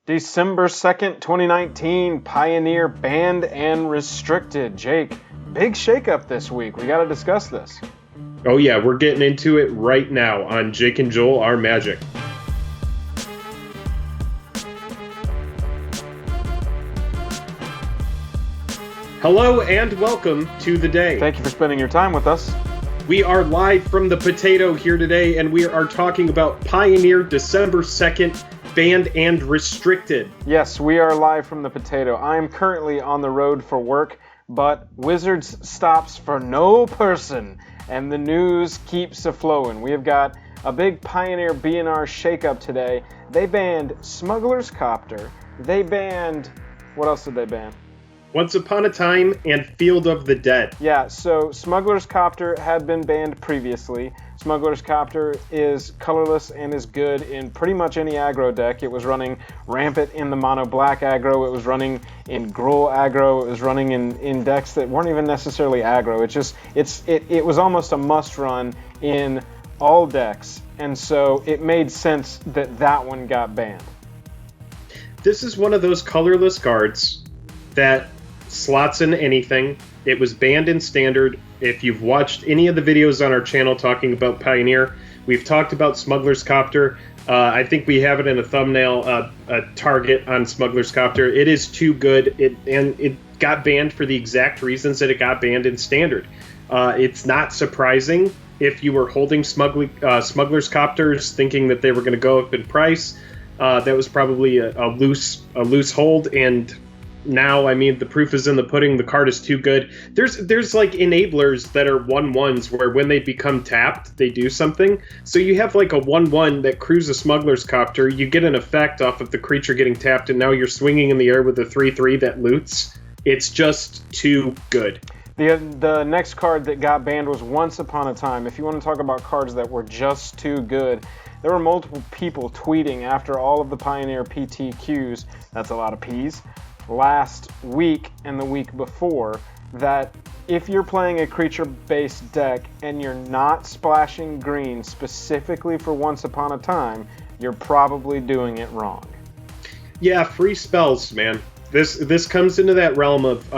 December 2nd, 2019, Pioneer banned and restricted. Jake, big shakeup this week. We got to discuss this. Oh yeah, we're getting into it right now on Jake and Joel Are Magic. Hello and welcome to the day. Thank you for spending your time with us. We are live from the potato here today, and we are talking about Pioneer December 2nd, banned and restricted. Yes, we are live from the potato. I am currently on the road for work, but Wizards stops for no person, and the news keeps a-flowing. We have got a big Pioneer B&R shakeup today. They banned Smugglers Chopper. They banned... What else did they ban? Once Upon a Time and Field of the Dead. Yeah, so Smugglers Chopper had been banned previously. Smugglers Chopper is colorless and is good in pretty much any aggro deck. It was running rampant in the mono black aggro. It was running in Gruul aggro. It was running in decks that weren't even necessarily aggro. It was almost a must run in all decks, and so it made sense that one got banned. This is one of those colorless cards that slots in anything. It was banned in Standard. If you've watched any of the videos on our channel talking about Pioneer, we've talked about Smugglers Chopper. I think we have it in a thumbnail, a target on Smugglers Chopper. It is too good, and it got banned for the exact reasons that it got banned in Standard. It's not surprising if you were holding Smugglers Chopters thinking that they were going to go up in price. That was probably a loose hold, and now, I mean, the proof is in the pudding. The card is too good. There's like enablers that are 1/1s where when they become tapped, they do something. So you have like a 1/1 that crews a Smuggler's Chopper. You get an effect off of the creature getting tapped, and now you're swinging in the air with a 3/3 that loots. It's just too good. The next card that got banned was Once Upon a Time. If you want to talk about cards that were just too good, there were multiple people tweeting after all of the Pioneer PTQs, that's a lot of P's, last week and the week before, that if you're playing a creature-based deck and you're not splashing green specifically for Once Upon a Time, you're probably doing it wrong. Yeah, free spells, man. This comes into that realm of,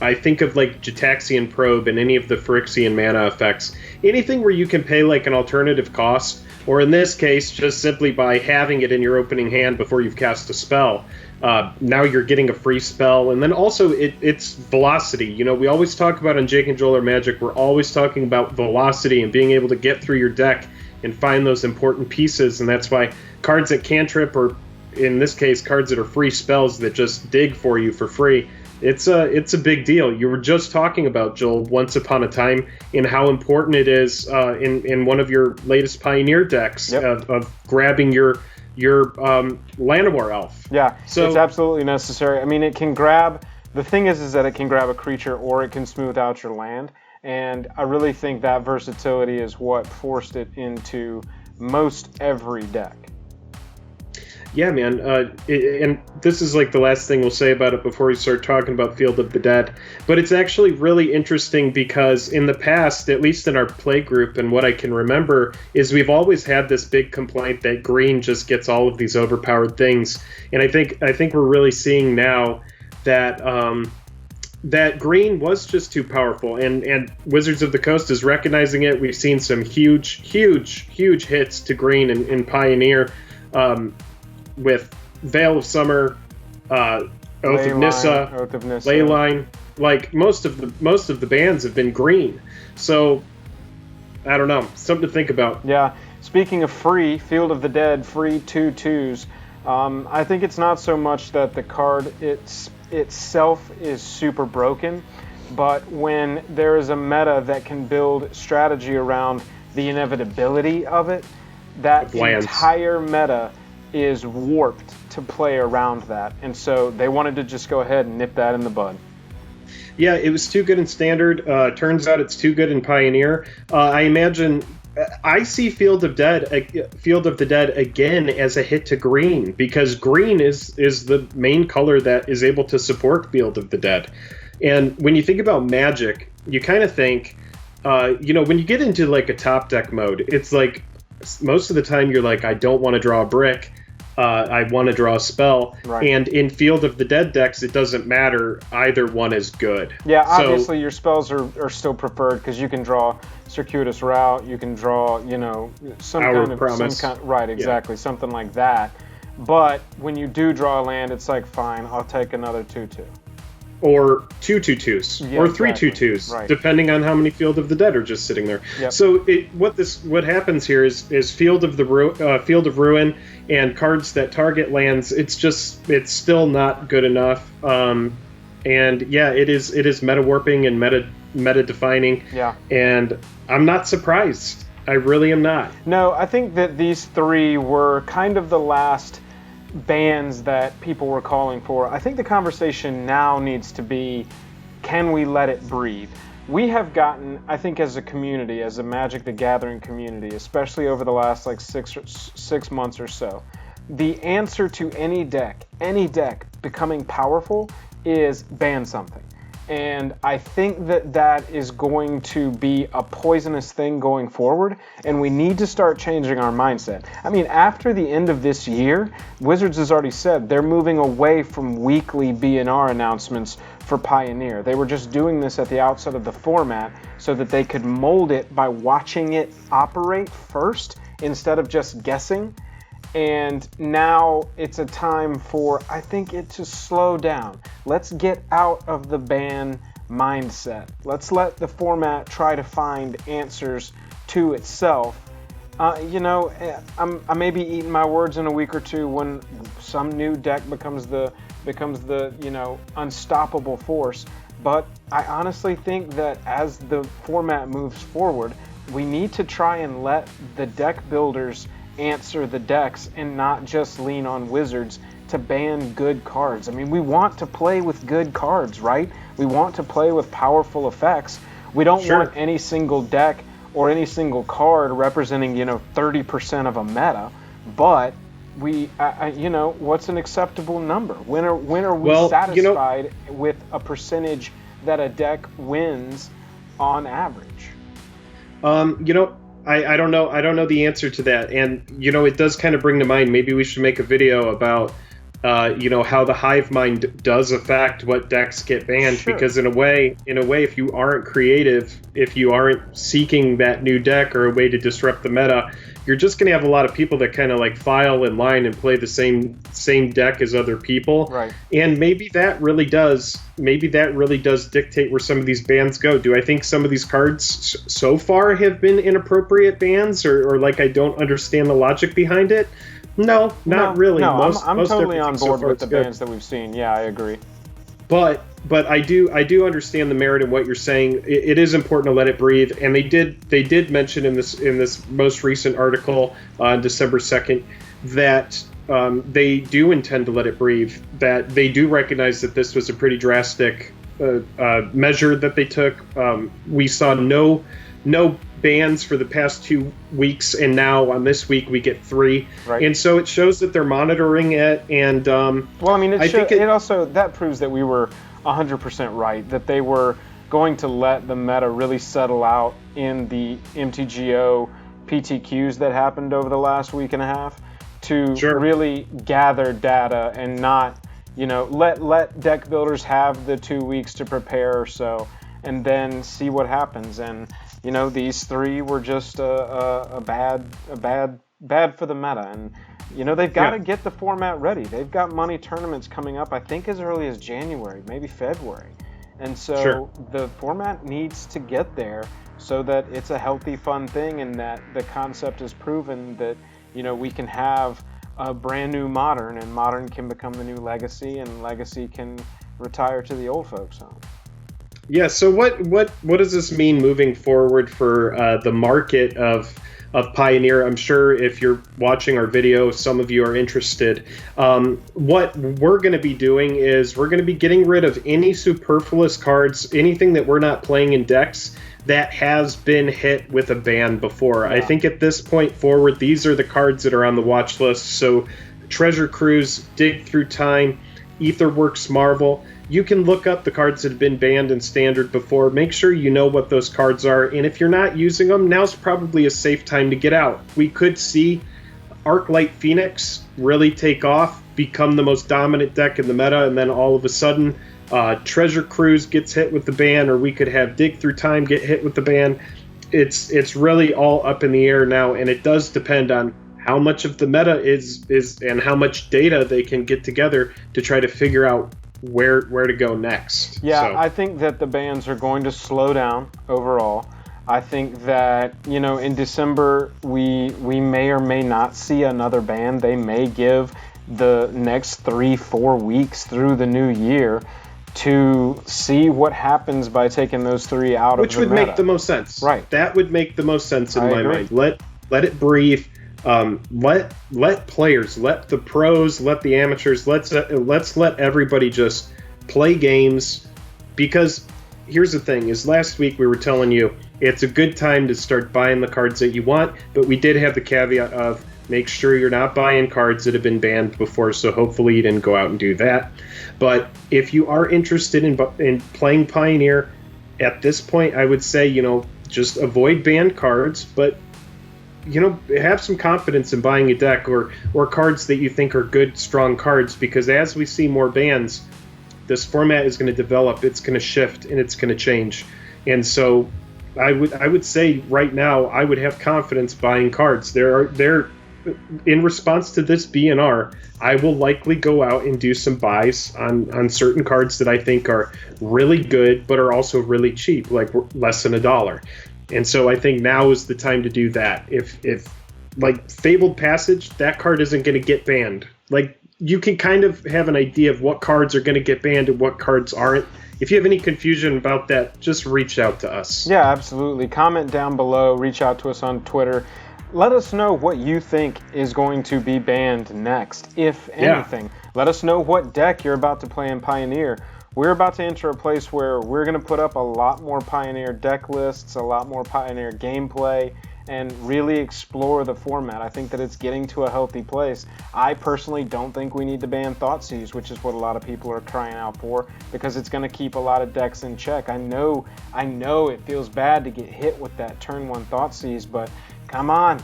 I think of like Gitaxian Probe and any of the Phyrexian mana effects. Anything where you can pay like an alternative cost, or in this case, just simply by having it in your opening hand before you've cast a spell. Now you're getting a free spell, and then also it's velocity. You know, we always talk about on Jake and Joel Are Magic, we're always talking about velocity and being able to get through your deck and find those important pieces, and that's why cards that cantrip, or in this case, cards that are free spells that just dig for you for free, it's a big deal. You were just talking about, Joel, Once Upon a Time and how important it is in one of your latest Pioneer decks. Yep. of grabbing your Llanowar Elf. Yeah, so it's absolutely necessary. I mean, it can grab... The thing is that it can grab a creature or it can smooth out your land, and I really think that versatility is what forced it into most every deck. Yeah, man, and this is like the last thing we'll say about it before we start talking about Field of the Dead, but it's actually really interesting because in the past, at least in our play group, and what I can remember, is we've always had this big complaint that green just gets all of these overpowered things, and I think we're really seeing now that that green was just too powerful, and Wizards of the Coast is recognizing it. We've seen some huge hits to green in Pioneer, with Veil of Summer, Oath of Nissa, Leyline. Like most of the bans have been green. So I don't know, something to think about. Yeah. Speaking of free, Field of the Dead, free 2/2s. I think it's not so much that the card itself is super broken, but when there is a meta that can build strategy around the inevitability of it, that entire meta is warped to play around that, and so they wanted to just go ahead and nip that in the bud. Yeah, it was too good in Standard. Turns out it's too good in Pioneer. I imagine I see Field of the Dead again as a hit to green, because green is the main color that is able to support Field of the Dead. And when you think about Magic, you kind of think, when you get into like a top deck mode, it's like most of the time you're like, I don't want to draw a brick. I want to draw a spell. Right. And in Field of the Dead decks, it doesn't matter. Either one is good. Yeah, So, obviously your spells are still preferred because you can draw Circuitous Route, you can draw, some Hour kind of of Promise. right, exactly, something like that. But when you do draw a land, it's like, fine, I'll take another 2/2. or 2/2s, Yeah, or 3 exactly. 2/2s, Right. depending on how many Field of the Dead are just sitting there. Yep. So what happens here is Field of Ruin and cards that target lands. It's still not good enough. And yeah, it is meta warping and meta defining. Yeah. And I'm not surprised. I really am not. No, I think that these three were kind of the last bans that people were calling for. I think the conversation now needs to be, can we let it breathe? We have gotten, I think, as a community, as a Magic the Gathering community, especially over the last like 6 months or so, the answer to any deck becoming powerful is ban something. And I think that is going to be a poisonous thing going forward, and we need to start changing our mindset. I mean, after the end of this year, Wizards has already said they're moving away from weekly BNR announcements for Pioneer. They were just doing this at the outset of the format so that they could mold it by watching it operate first instead of just guessing. And now it's a time for, I think, it to slow down. Let's get out of the ban mindset. Let's let the format try to find answers to itself. I may be eating my words in a week or two when some new deck becomes the unstoppable force. But I honestly think that as the format moves forward, we need to try and let the deck builders answer the decks and not just lean on Wizards to ban good cards. I mean, we want to play with good cards, right? We want to play with powerful effects. We don't want any single deck or any single card representing, 30% of a meta, but what's an acceptable number? When are we satisfied with a percentage that a deck wins on average? I don't know. I don't know the answer to that. And, it does kind of bring to mind, maybe we should make a video about, how the hive mind does affect what decks get banned. Sure. Because in a way, if you aren't creative, if you aren't seeking that new deck or a way to disrupt the meta, you're just going to have a lot of people that kind of like file in line and play the same deck as other people. Right. And maybe that really does dictate where some of these bans go. Do I think some of these cards so far have been inappropriate bans, or like I don't understand the logic behind it? No, not really. No, most totally on board so with the bans that we've seen. Yeah, I agree. But I do understand the merit in what you're saying. It is important to let it breathe, and they did mention in this most recent article on December 2nd that they do intend to let it breathe. That they do recognize that this was a pretty drastic measure that they took. We saw no bans for the past 2 weeks, and now on this week we get 3. Right. And so it shows that they're monitoring it. And it also that proves that we were 100% right, that they were going to let the meta really settle out in the MTGO PTQs that happened over the last week and a half to really gather data and not, let deck builders have the 2 weeks to prepare or so, and then see what happens. And these 3 were just a bad for the meta, and they've got to get the format ready. They've got money tournaments coming up, I think as early as January, maybe February, and so the format needs to get there so that it's a healthy, fun thing, and that the concept is proven that we can have a brand new Modern, and Modern can become the new Legacy, and Legacy can retire to the old folks' home. Yeah. So what does this mean moving forward for the market of Pioneer? I'm sure if you're watching our video, some of you are interested. What we're going to be doing is we're going to be getting rid of any superfluous cards, anything that we're not playing in decks that has been hit with a ban before. Yeah. I think at this point forward, these are the cards that are on the watch list. So Treasure Cruise, Dig Through Time, Aetherworks Marvel. You can look up the cards that have been banned in Standard before. Make sure you know what those cards are. And if you're not using them, now's probably a safe time to get out. We could see Arclight Phoenix really take off, become the most dominant deck in the meta, and then all of a sudden Treasure Cruise gets hit with the ban, or we could have Dig Through Time get hit with the ban. It's really all up in the air now, and it does depend on how much of the meta is and how much data they can get together to try to figure out where to go next. Yeah, so. I think that the bans are going to slow down overall. I think that, you know, in December we may or may not see another ban. They may give the next 3-4 weeks through the new year to see what happens by taking those 3 out of the Which would meta. make the most sense. Right. That would make the most sense in my agree. mind. Let it breathe. Let players, let the pros, let the amateurs, let's let everybody just play games. Because here's the thing: is last week we were telling you it's a good time to start buying the cards that you want, but we did have the caveat of make sure you're not buying cards that have been banned before. So hopefully you didn't go out and do that. But if you are interested in playing Pioneer, at this point I would say, you know, just avoid banned cards, but you know, have some confidence in buying a deck or cards that you think are good, strong cards, because as we see more bans, this format is going to develop, it's going to shift, and it's going to change. And so I would say right now I would have confidence buying cards. There in response to this BNR, I will likely go out and do some buys on certain cards that I think are really good but are also really cheap, like less than $1. And so I think now is the time to do that. If like Fabled Passage, that card isn't going to get banned. Like, you can kind of have an idea of what cards are going to get banned and what cards aren't. If you have any confusion about that, just reach out to us. Yeah, absolutely. Comment down below, reach out to us on Twitter. Let us know what you think is going to be banned next, if anything. Yeah. Let us know what deck you're about to play in Pioneer. We're about to enter a place where we're going to put up a lot more Pioneer deck lists, a lot more Pioneer gameplay, and really explore the format. I think that it's getting to a healthy place. I personally don't think we need to ban Thoughtseize, which is what a lot of people are crying out for, because it's going to keep a lot of decks in check. I know it feels bad to get hit with that turn 1 Thoughtseize, but come on.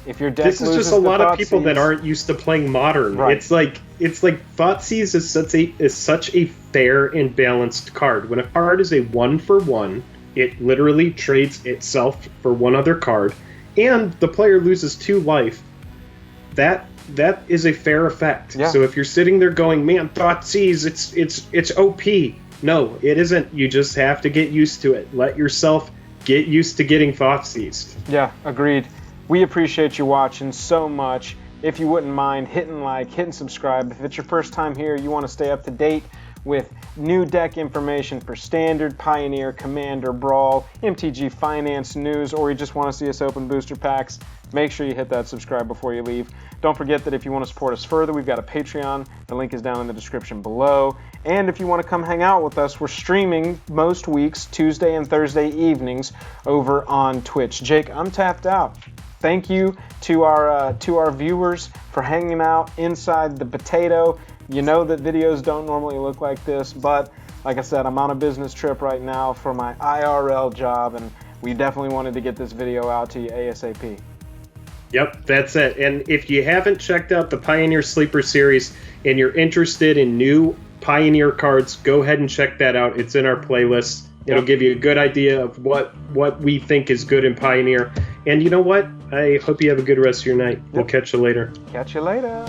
If your deck loses, this is just a lot of people that aren't used to playing Modern. Right. It's like Thoughtseize is such a fair and balanced card. When a card is a 1-for-1, it literally trades itself for one other card, and the player loses 2 life. That is a fair effect. Yeah. So if you're sitting there going, "Man, Thoughtseize, it's OP," no, it isn't. You just have to get used to it. Let yourself get used to getting Thoughtseized. Yeah, agreed. We appreciate you watching so much. If you wouldn't mind hitting like, hitting subscribe. If it's your first time here, you want to stay up to date with new deck information for Standard, Pioneer, Commander, Brawl, MTG Finance news, or you just want to see us open booster packs, make sure you hit that subscribe before you leave. Don't forget that if you want to support us further, we've got a Patreon. The link is down in the description below. And if you want to come hang out with us, we're streaming most weeks, Tuesday and Thursday evenings, over on Twitch. Jake, I'm tapped out. Thank you to our viewers for hanging out inside the potato. You know that videos don't normally look like this, but like I said, I'm on a business trip right now for my IRL job, and we definitely wanted to get this video out to you ASAP. Yep, that's it. And if you haven't checked out the Pioneer Sleeper series and you're interested in new Pioneer cards, go ahead and check that out. It's in our playlist. It'll give you a good idea of what we think is good in Pioneer. And you know what? I hope you have a good rest of your night. We'll catch you later. Catch you later.